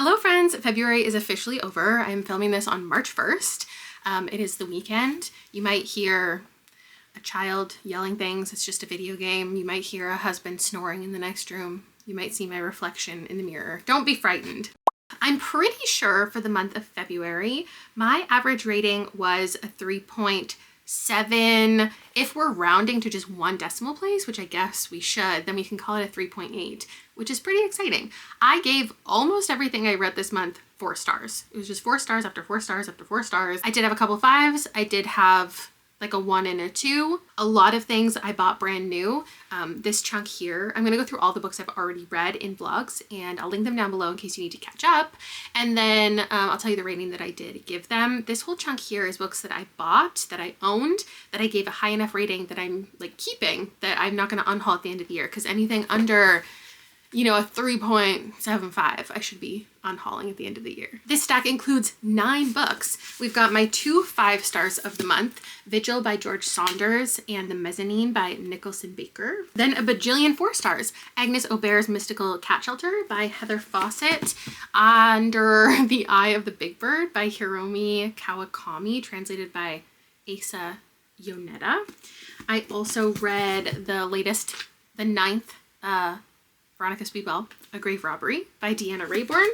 Hello friends, February is officially over. I'm filming this on March 1st. It is the weekend. You might hear a child yelling things. It's just a video game. You might hear a husband snoring in the next room. You might see my reflection in the mirror. Don't be frightened. I'm pretty sure for the month of February, my average rating was a 3.7. If we're rounding to just one decimal place, which I guess we should, then we can call it a 3.8, which is pretty exciting. I gave almost everything I read this month 4 stars. It was just 4 stars after 4 stars after 4 stars. I did have a couple 5s. I did have like a 1 and a 2. A lot of things I bought brand new. This chunk here, I'm gonna go through all the books I've already read in vlogs, and I'll link them down below in case you need to catch up. And then I'll tell you the rating that I did give them. This whole chunk here is books that I bought, that I owned, that I gave a high enough rating that I'm like keeping, that I'm not gonna unhaul at the end of the year, because anything under, you know, a 3.75, I should be unhauling at the end of the year. This stack includes 9 books. We've got my 2 5 stars of the month, Vigil by George Saunders and The Mezzanine by Nicholson Baker. Then a bajillion 4 stars, Agnes Aubert's Mystical Cat Shelter by Heather Fawcett, Under the Eye of the Big Bird by Hiromi Kawakami, translated by Asa Yoneda. I also read the 9th Veronica Speedwell, A Grave Robbery by Deanna Raybourn.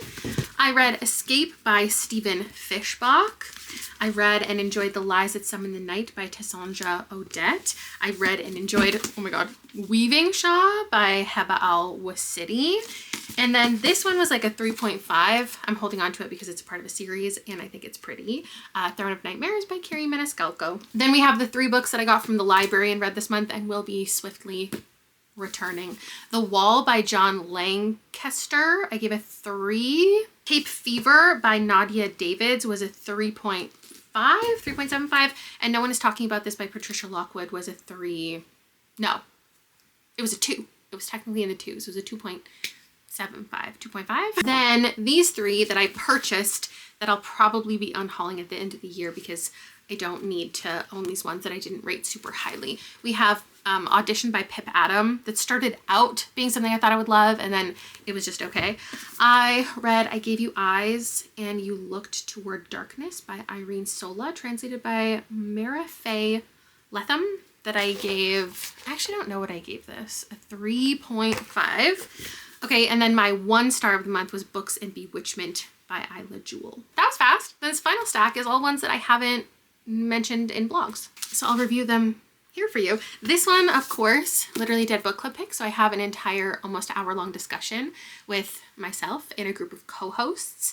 I read Escape by Stephen Fishbach. I read and enjoyed The Lies That Summon the Night by Tessanja Odette. I read and enjoyed, oh my god, Weavingshaw by Heba Al-Wasiti. And then this one was like a 3.5. I'm holding on to it because it's part of a series and I think it's pretty. Throne of Nightmares by Carrie Maniscalco. Then we have the 3 books that I got from the library and read this month and will be swiftly returning. The Wall by John Lancaster, I gave a 3. Cape Fever by Nadia Davids was a 3.75. And No One Is Talking About This by Patricia Lockwood was a 3. No, it was a 2. It was technically in the 2s. So it was a 2.5. Then these 3 that I purchased that I'll probably be unhauling at the end of the year because I don't need to own these ones that I didn't rate super highly. We have Audition by Pip Adam that started out being something I thought I would love, and then it was just okay. I read I Gave You Eyes and You Looked Toward Darkness by Irene Sola, translated by Mara Faye Letham, that I gave, I actually don't know what I gave this, a 3.5. Okay, and then my 1 star of the month was Books and Bewitchment by Isla Jewell. That was fast. This final stack is all ones that I haven't mentioned in vlogs, so I'll review them here for you. This one, of course, literally did book club pick, so I have an entire almost hour-long discussion with myself and a group of co-hosts.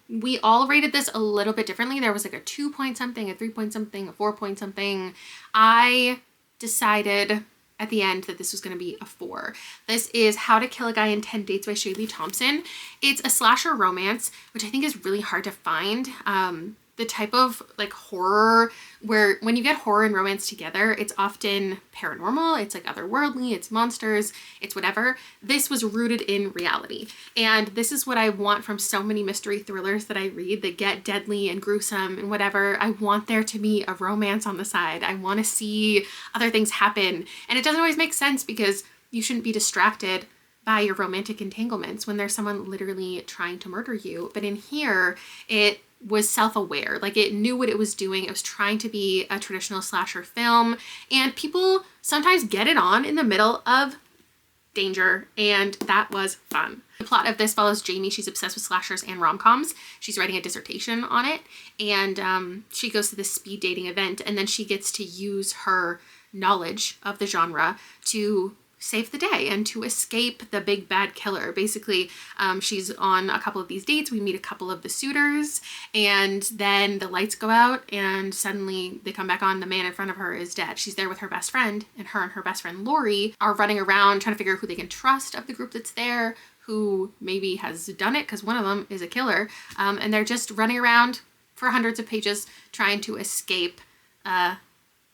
We all rated this a little bit differently. There was like a 2 point something, a 3 point something, a 4 point something. I decided at the end that this was going to be a 4. This is How to Kill a Guy in 10 Dates by Shaylee Thompson. It's a slasher romance, which I think is really hard to find. The type of like horror where when you get horror and romance together, it's often paranormal, it's like otherworldly, it's monsters, it's whatever. This was rooted in reality. And this is what I want from so many mystery thrillers that I read that get deadly and gruesome and whatever. I want there to be a romance on the side. I want to see other things happen. And it doesn't always make sense because you shouldn't be distracted by your romantic entanglements when there's someone literally trying to murder you. But in here, it was self-aware, like it knew what it was doing. It was trying to be a traditional slasher film, and people sometimes get it on in the middle of danger, and that was fun. The plot of this follows Jamie. She's obsessed with slashers and rom-coms. She's writing a dissertation on it, and she goes to this speed dating event, and then she gets to use her knowledge of the genre to save the day and to escape the big bad killer. Basically, she's on a couple of these dates. We meet a couple of the suitors, and then the lights go out and suddenly they come back on. The man in front of her is dead. She's there with her best friend, and her best friend Lori are running around trying to figure out who they can trust of the group that's there, who maybe has done it, because one of them is a killer, and they're just running around for hundreds of pages trying to escape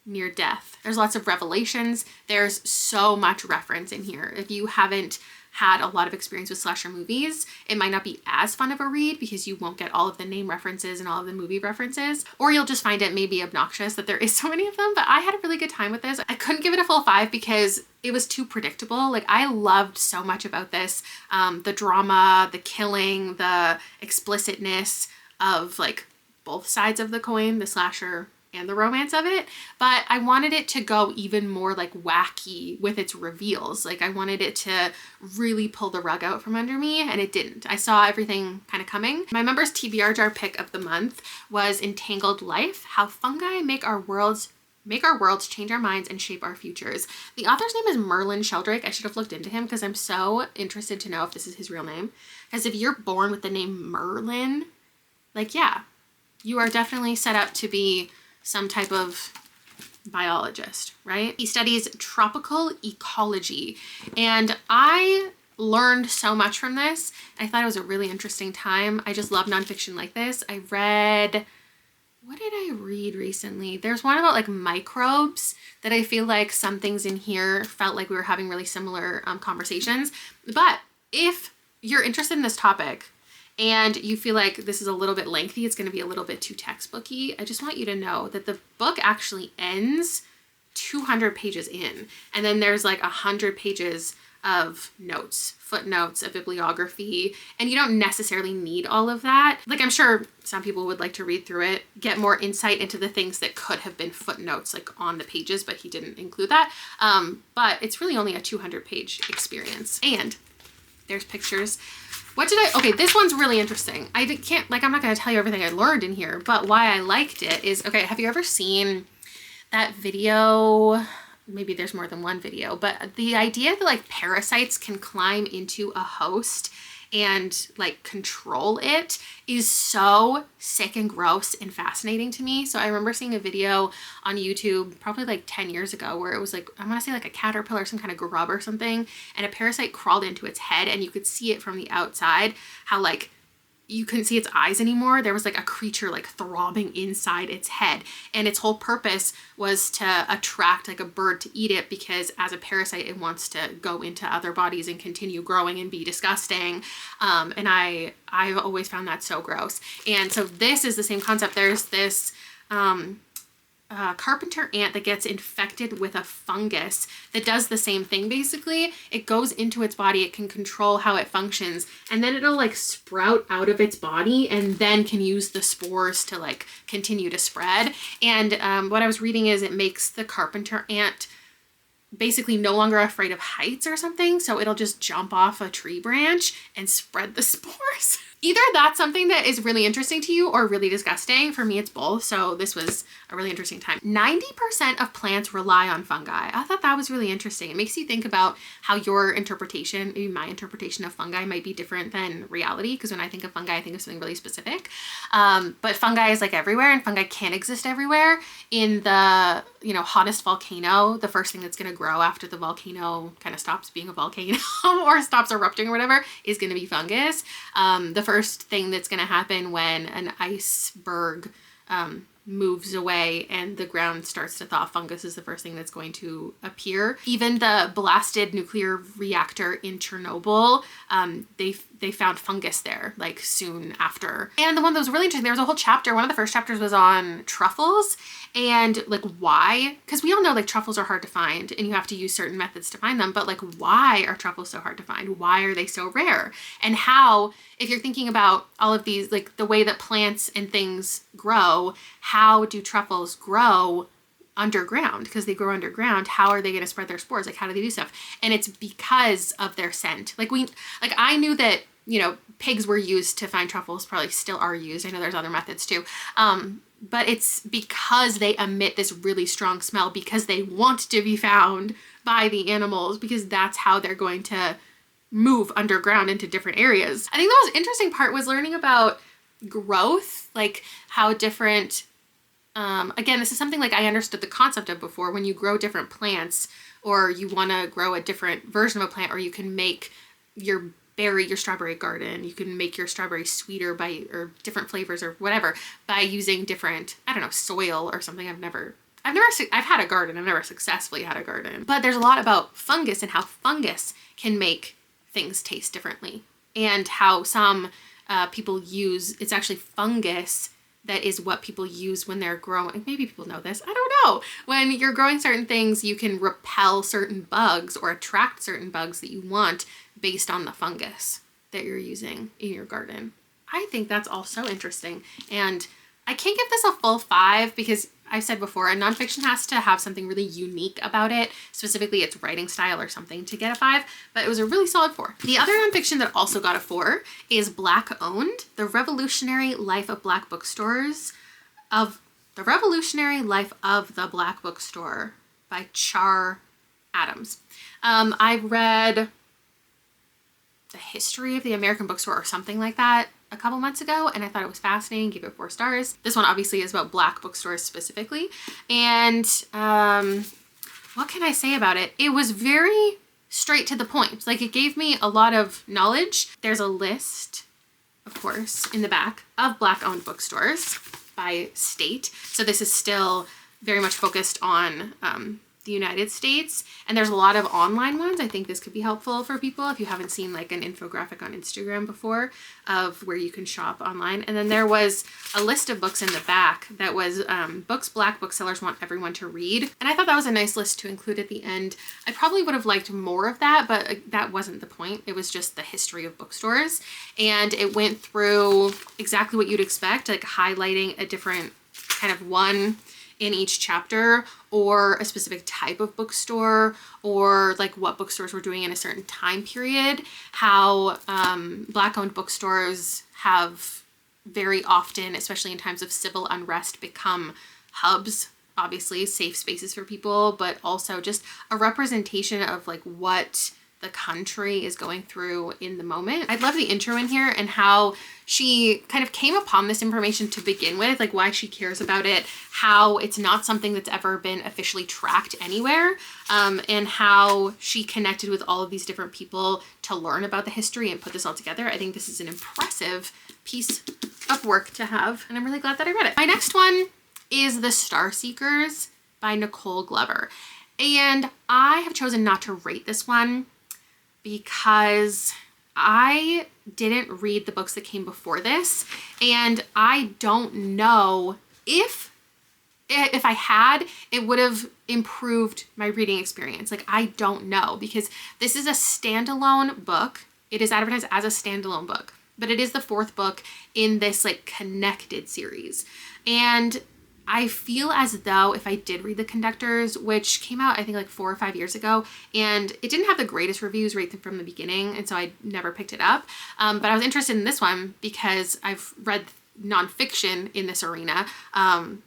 near death. There's lots of revelations. There's so much reference in here. If you haven't had a lot of experience with slasher movies, it might not be as fun of a read because you won't get all of the name references and all of the movie references, or you'll just find it maybe obnoxious that there is so many of them. But I had a really good time with this. I couldn't give it a full 5 because it was too predictable. Like, I loved so much about this. The drama, the killing, the explicitness of like both sides of the coin, the slasher and the romance of it, but I wanted it to go even more like wacky with its reveals. Like, I wanted it to really pull the rug out from under me, and it didn't. I saw everything kind of coming. My members' TBR jar pick of the month was Entangled Life: How Fungi Make Our Worlds, Change Our Minds, and Shape Our Futures. The author's name is Merlin Sheldrake. I should have looked into him because I'm so interested to know if this is his real name. Because if you're born with the name Merlin, like, yeah, you are definitely set up to be some type of biologist, right? He studies tropical ecology, and I learned so much from this. I thought it was a really interesting time. I just love nonfiction like this. I read, what did I read recently? There's one about like microbes that I feel like some things in here felt like we were having really similar conversations. But if you're interested in this topic, and you feel like this is a little bit lengthy, it's going to be a little bit too textbooky, I just want you to know that the book actually ends 200 pages in. And then there's like 100 pages of notes, footnotes, a bibliography, and you don't necessarily need all of that. Like, I'm sure some people would like to read through it, get more insight into the things that could have been footnotes like on the pages, but he didn't include that. But it's really only a 200-page experience. And there's pictures. What did okay, this one's really interesting. I'm not going to tell you everything I learned in here, but why I liked it is, okay, have you ever seen that video? Maybe there's more than one video, but the idea that like parasites can climb into a host and like control it is so sick and gross and fascinating to me. So I remember seeing a video on YouTube probably like 10 years ago where it was like, I want to say like a caterpillar, some kind of grub or something, and a parasite crawled into its head, and you could see it from the outside, how like you couldn't see its eyes anymore. There was like a creature like throbbing inside its head, and its whole purpose was to attract like a bird to eat it, because as a parasite it wants to go into other bodies and continue growing and be disgusting. And I've always found that so gross. And so this is the same concept. There's this carpenter ant that gets infected with a fungus that does the same thing. Basically, it goes into its body, it can control how it functions, and then it'll like sprout out of its body and then can use the spores to like continue to spread. And what I was reading is it makes the carpenter ant basically no longer afraid of heights or something, so it'll just jump off a tree branch and spread the spores. Either that's something that is really interesting to you or really disgusting. For me, it's both. So this was a really interesting time. 90% of plants rely on fungi. I thought that was really interesting. It makes you think about how your interpretation, maybe my interpretation of fungi might be different than reality. Because when I think of fungi, I think of something really specific. But fungi is like everywhere, and fungi can exist everywhere. In the, hottest volcano, the first thing that's going to grow after the volcano kind of stops being a volcano or stops erupting or whatever is going to be fungus. The first thing that's going to happen when an iceberg moves away and the ground starts to thaw, fungus is the first thing that's going to appear. Even the blasted nuclear reactor in Chernobyl, they found fungus there like soon after. And the one that was really interesting, there was a whole chapter, one of the first chapters was on truffles and like why, because we all know like truffles are hard to find and you have to use certain methods to find them, but like why are truffles so hard to find? Why are they so rare? And how, if you're thinking about all of these, like the way that plants and things grow, how do truffles grow underground? Because they grow underground. How are they going to spread their spores? Like, how do they do stuff? And it's because of their scent. I knew that, pigs were used to find truffles, probably still are used. I know there's other methods too. But it's because they emit this really strong smell, because they want to be found by the animals, because that's how they're going to move underground into different areas. I think the most interesting part was learning about growth, like how different, again, this is something like I understood the concept of before. When you grow different plants, or you want to grow a different version of a plant, or you can make your strawberry garden, you can make your strawberry sweeter or different flavors or whatever by using different, soil or something. I've had a garden. I've never successfully had a garden, but there's a lot about fungus and how fungus can make things taste differently, and how some people use, it's actually fungus that is what people use when they're growing. Maybe people know this, I don't know. When you're growing certain things, you can repel certain bugs or attract certain bugs that you want based on the fungus that you're using in your garden. I think that's all so interesting. And I can't give this a full 5 because I've said before, a nonfiction has to have something really unique about it, specifically its writing style or something to get a 5, but it was a really solid 4. The other nonfiction that also got a 4 is Black Owned, The Revolutionary Life of Black Bookstores The Revolutionary Life of the Black Bookstore by Char Adams. I read The History of the American Bookstore or something like that a couple months ago, and I thought it was fascinating, gave it 4 stars. This one obviously is about Black bookstores specifically. And what can I say about it? It was very straight to the point. Like, it gave me a lot of knowledge. There's a list, of course, in the back of Black owned bookstores by state. So this is still very much focused on the United States, and there's a lot of online ones. I think this could be helpful for people if you haven't seen like an infographic on Instagram before of where you can shop online. And then there was a list of books in the back that was books Black booksellers want everyone to read, and I thought that was a nice list to include at the end. I probably would have liked more of that, but that wasn't the point. It was just the history of bookstores, and it went through exactly what you'd expect, like highlighting a different kind of one in each chapter, or a specific type of bookstore, or like what bookstores were doing in a certain time period, how Black owned bookstores have very often, especially in times of civil unrest, become hubs, obviously safe spaces for people, but also just a representation of like what the country is going through in the moment. I love the intro in here and how she kind of came upon this information to begin with, like why she cares about it, how it's not something that's ever been officially tracked anywhere, and how she connected with all of these different people to learn about the history and put this all together. I think this is an impressive piece of work to have, and I'm really glad that I read it. My next one is The Starseekers by Nicole Glover, and I have chosen not to rate this one because I didn't read the books that came before this, and I don't know if I had, it would have improved my reading experience. Like, I don't know, because this is a standalone book. It is advertised as a standalone book, but it is the 4th book in this like connected series. And I feel as though if I did read The Conductors, which came out I think like 4 or 5 years ago, and it didn't have the greatest reviews right from the beginning, and so I never picked it up. But I was interested in this one because I've read nonfiction in this arena,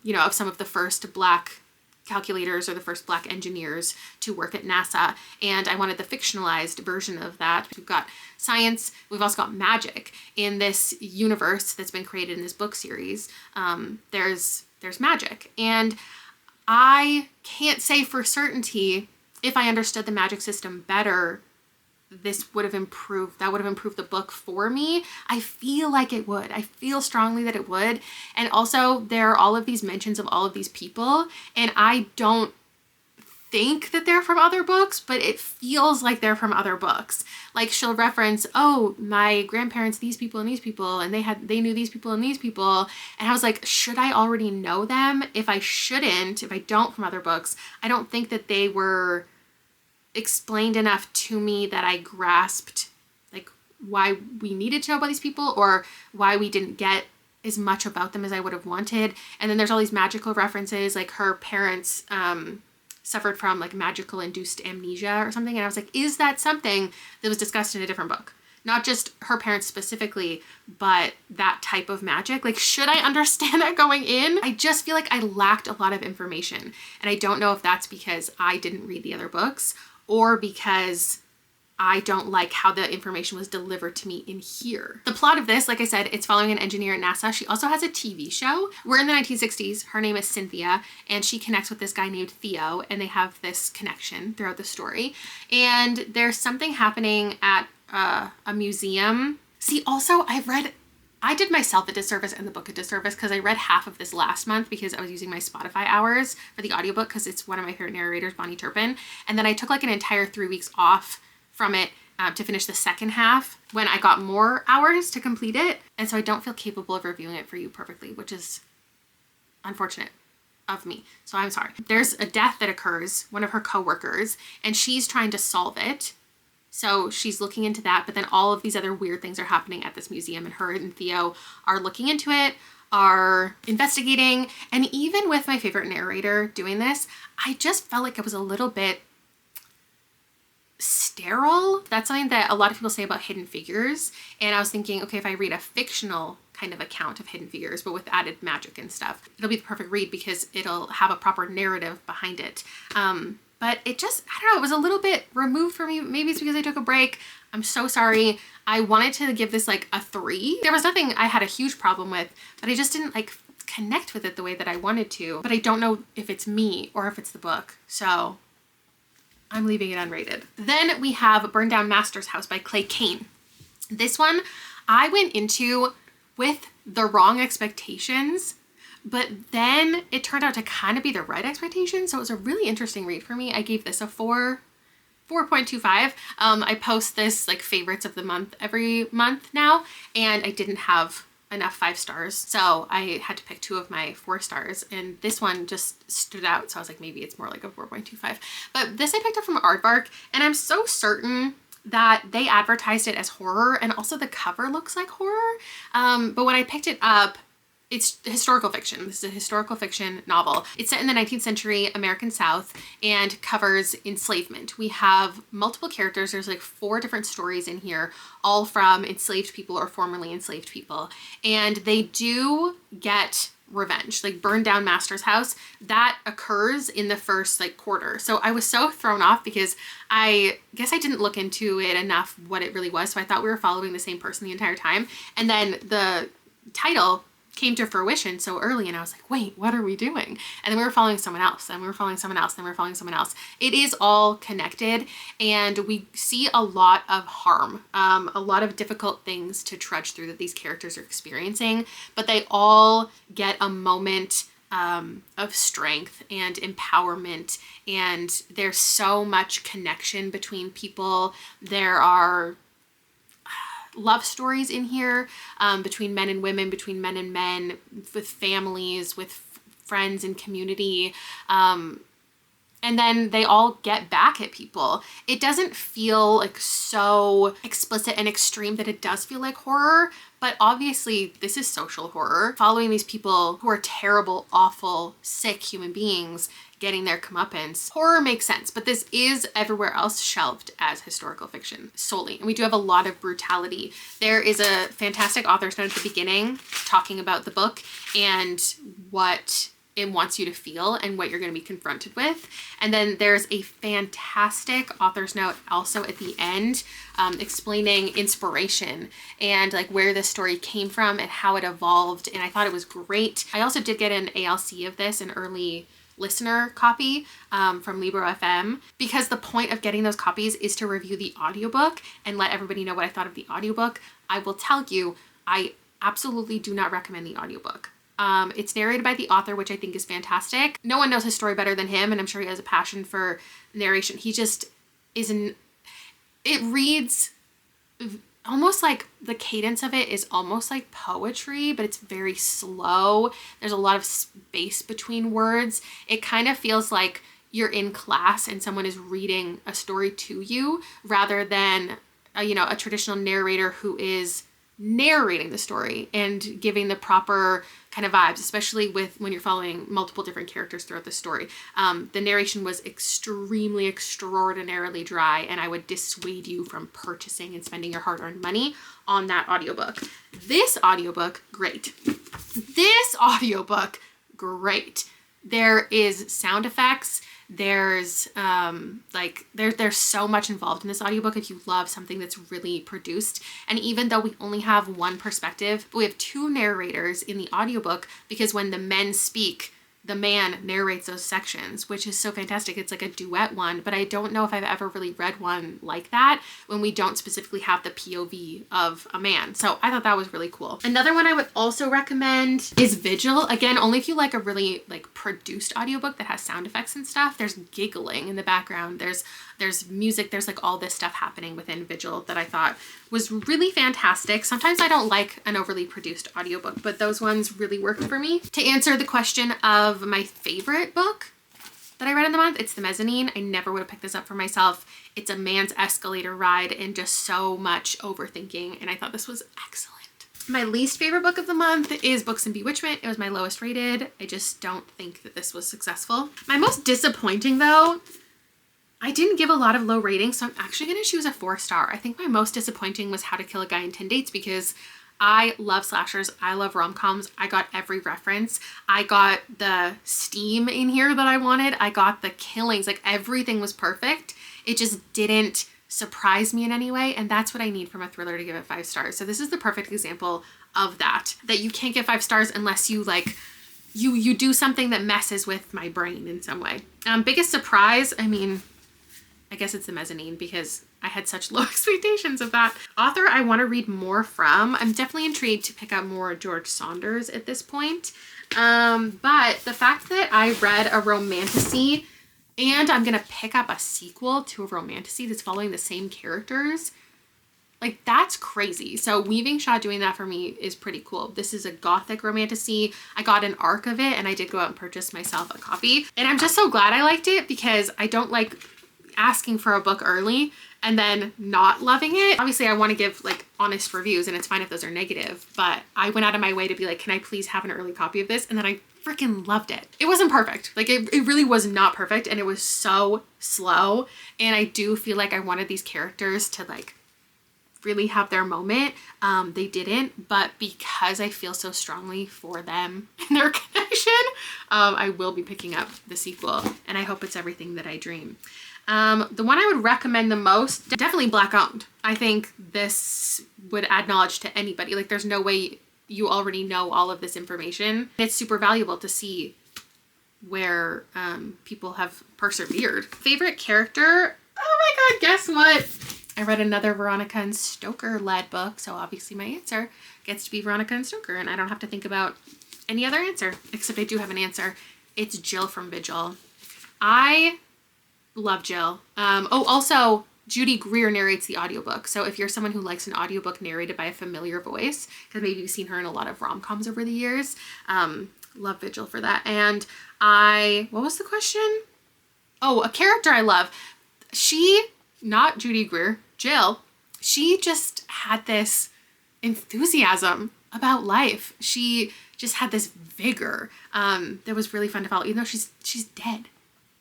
you know, of some of the first Black calculators or the first Black engineers to work at NASA, and I wanted the fictionalized version of that. We've got science, we've also got magic in this universe that's been created in this book series. There's magic, and I can't say for certainty if I understood the magic system better, this would have improved, that would have improved the book for me. I feel like it would. I feel strongly that it would. And also there are all of these mentions of all of these people, and I don't think that they're from other books, but it feels like they're from other books. Like, she'll reference, oh, my grandparents, these people and these people, and they knew these people and these people. And I was like, should I already know them? If I shouldn't, if I don't from other books, I don't think that they were explained enough to me that I grasped like why we needed to know about these people, or why we didn't get as much about them as I would have wanted. And then there's all these magical references, like her parents suffered from like magical induced amnesia or something, and I was like, is that something that was discussed in a different book? Not just her parents specifically, but that type of magic. Like, should I understand that going in? I just feel like I lacked a lot of information, and I don't know if that's because I didn't read the other books, or because I don't like how the information was delivered to me in here. The plot of this, like I said, it's following an engineer at NASA. She also has a TV show. We're in the 1960s. Her name is Cynthia, and she connects with this guy named Theo, and they have this connection throughout the story. And there's something happening at a museum. See, also, I did myself a disservice and the book a disservice because I read half of this last month because I was using my Spotify hours for the audiobook because it's one of my favorite narrators, Bonnie Turpin. And then I took like an entire 3 weeks off from it to finish the second half when I got more hours to complete it. And so I don't feel capable of reviewing it for you perfectly, which is unfortunate of me. So I'm sorry. There's a death that occurs, one of her coworkers, and she's trying to solve it. So she's looking into that, but then all of these other weird things are happening at this museum, and her and Theo are looking into it, are investigating. And even with my favorite narrator doing this, I just felt like it was a little bit sterile. That's something that a lot of people say about Hidden Figures. And I was thinking, okay, if I read a fictional kind of account of Hidden Figures, but with added magic and stuff, it'll be the perfect read because it'll have a proper narrative behind it. But it just, I don't know, it was a little bit removed for me. Maybe it's because I took a break. I'm so sorry. I wanted to give this like a 3. There was nothing I had a huge problem with, but I just didn't like connect with it the way that I wanted to. But I don't know if it's me or if it's the book. So I'm leaving it unrated. Then we have Burn Down Master's House by Clay Kane. This one I went into with the wrong expectations, but then it turned out to kind of be the right expectation. So it was a really interesting read for me. I gave this a 4.25. I post this like favorites of the month every month now, and I didn't have enough 5 stars. So I had to pick 2 of my 4 stars, and this one just stood out. So I was like, maybe it's more like a 4.25. But this I picked up from Aardvark, and I'm so certain that they advertised it as horror, and also the cover looks like horror. But when I picked it up, it's historical fiction. This is a historical fiction novel. It's set in the 19th century American South and covers enslavement. We have multiple characters. There's like 4 different stories in here, all from enslaved people or formerly enslaved people. And they do get revenge, like burn down Master's house. That occurs in the first like quarter. So I was so thrown off because I guess I didn't look into it enough what it really was. So I thought we were following the same person the entire time. And then the title came to fruition so early, and I was like, wait, what are we doing? And then we were following someone else, and we were following someone else, and we were following someone else. It is all connected, and we see a lot of harm, a lot of difficult things to trudge through that these characters are experiencing, but they all get a moment of strength and empowerment, and there's so much connection between people. There are love stories in here, between men and women, between men and men, with families, with friends and community. And then they all get back at people. It doesn't feel like so explicit and extreme that it does feel like horror, but obviously this is social horror, following these people who are terrible, awful, sick human beings getting their comeuppance. Horror makes sense, but this is everywhere else shelved as historical fiction solely. And we do have a lot of brutality. There is a fantastic author's note at the beginning talking about the book and what it wants you to feel and what you're going to be confronted with. And then there's a fantastic author's note also at the end, explaining inspiration and like where this story came from and how it evolved. And I thought it was great. I also did get an ALC of this, an early listener copy from Libro FM, because the point of getting those copies is to review the audiobook and let everybody know what I thought of the audiobook. I will tell you, I absolutely do not recommend the audiobook. It's narrated by the author, which I think is fantastic. No one knows his story better than him, and I'm sure he has a passion for narration. He just isn't, it reads almost like the cadence of it is almost like poetry, but it's very slow. There's a lot of space between words. It kind of feels like you're in class and someone is reading a story to you rather than a traditional narrator who is narrating the story and giving the proper kind of vibes, especially when you're following multiple different characters throughout the story. The narration was extremely, extraordinarily dry, and I would dissuade you from purchasing and spending your hard-earned money on that audiobook. This audiobook, great. This audiobook, great. There is sound effects. There's there's so much involved in this audiobook if you love something that's really produced. And even though we only have one perspective, we have 2 narrators in the audiobook, because when the men speak, the man narrates those sections, which is so fantastic. It's like a duet one, but I don't know if I've ever really read one like that when we don't specifically have the POV of a man. So I thought that was really cool. Another one I would also recommend is Vigil. Again, only if you like a really like produced audiobook that has sound effects and stuff. There's giggling in the background. There's There's music, there's like all this stuff happening within Vigil that I thought was really fantastic. Sometimes I don't like an overly produced audiobook, but those ones really worked for me. To answer the question of my favorite book that I read in the month, it's The Mezzanine. I never would have picked this up for myself. It's a man's escalator ride and just so much overthinking, and I thought this was excellent. My least favorite book of the month is Books and Bewitchment. It was my lowest rated. I just don't think that this was successful. My most disappointing though, I didn't give a lot of low ratings, so I'm actually gonna choose a 4-star. I think my most disappointing was How to Kill a Guy in 10 Dates because I love slashers. I love rom-coms. I got every reference. I got the steam in here that I wanted. I got the killings, like everything was perfect. It just didn't surprise me in any way, and that's what I need from a thriller to give it 5 stars. So this is the perfect example of that you can't give 5 stars unless you like you do something that messes with my brain in some way. Biggest surprise, I mean, I guess it's The Mezzanine because I had such low expectations of that. Author I want to read more from. I'm definitely intrigued to pick up more George Saunders at this point. But the fact that I read a romantasy and I'm gonna pick up a sequel to a romantasy that's following the same characters, like that's crazy. So weavingshaw doing that for me is pretty cool. This is a gothic romantasy. I got an arc of it and I did go out and purchase myself a copy. And I'm just so glad I liked it because I don't like asking for a book early and then not loving it. Obviously I want to give like honest reviews and it's fine if those are negative, but I went out of my way to be like, can I please have an early copy of this? And then I freaking loved it. It wasn't perfect. Like it really was not perfect and it was so slow. And I do feel like I wanted these characters to like really have their moment. They didn't, but because I feel so strongly for them and their connection, I will be picking up the sequel and I hope it's everything that I dream. The one I would recommend the most, definitely Black owned. I think this would add knowledge to anybody. Like there's no way you already know all of this information. It's super valuable to see where people have persevered. Favorite character? Oh my God, guess what? I read another Veronica and Stoker led book, so obviously my answer gets to be Veronica and Stoker, and I don't have to think about any other answer, except I do have an answer. It's Jill from Vigil. I love Jill. Oh, also, Judy Greer narrates the audiobook. So if you're someone who likes an audiobook narrated by a familiar voice, because maybe you've seen her in a lot of rom-coms over the years, love Vigil for that. And what was the question? Oh, a character I love. She, not Judy Greer, Jill, she just had this enthusiasm about life. She just had this vigor that was really fun to follow, even though she's dead.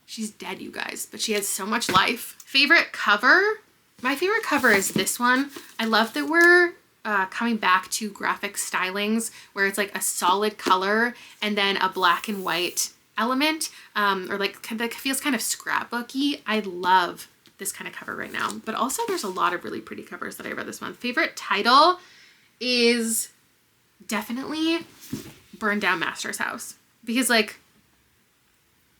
She's dead, you guys, but she has so much life. Favorite cover? My favorite cover is this one. I love that we're coming back to graphic stylings where it's like a solid color and then a black and white element, or like that feels kind of scrapbooky. I love this kind of cover right now, but also there's a lot of really pretty covers that I read this month. Favorite title is definitely Burn Down Master's House because like,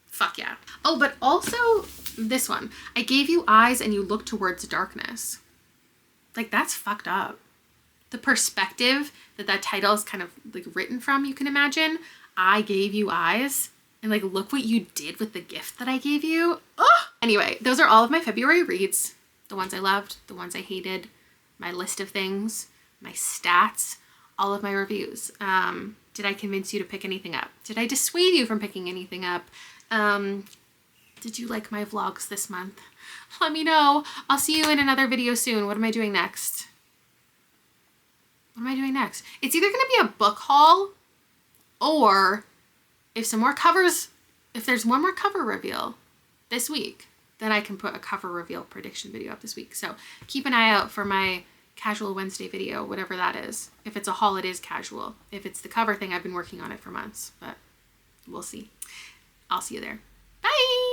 fuck yeah. Oh, but also this one. I gave you eyes and you look towards darkness. Like that's fucked up. The perspective that title is kind of like written from, you can imagine. I gave you eyes and like look what you did with the gift that I gave you. Oh! Anyway, those are all of my February reads. The ones I loved, the ones I hated, my list of things, my stats, all of my reviews. Did I convince you to pick anything up? Did I dissuade you from picking anything up? Did you like my vlogs this month? Let me know. I'll see you in another video soon. What am I doing next? What am I doing next? It's either going to be a book haul or if there's one more cover reveal this week, then I can put a cover reveal prediction video up this week. So keep an eye out for my Casual Wednesday video, whatever that is. If it's a haul, it is casual. If it's the cover thing, I've been working on it for months, but we'll see. I'll see you there. Bye!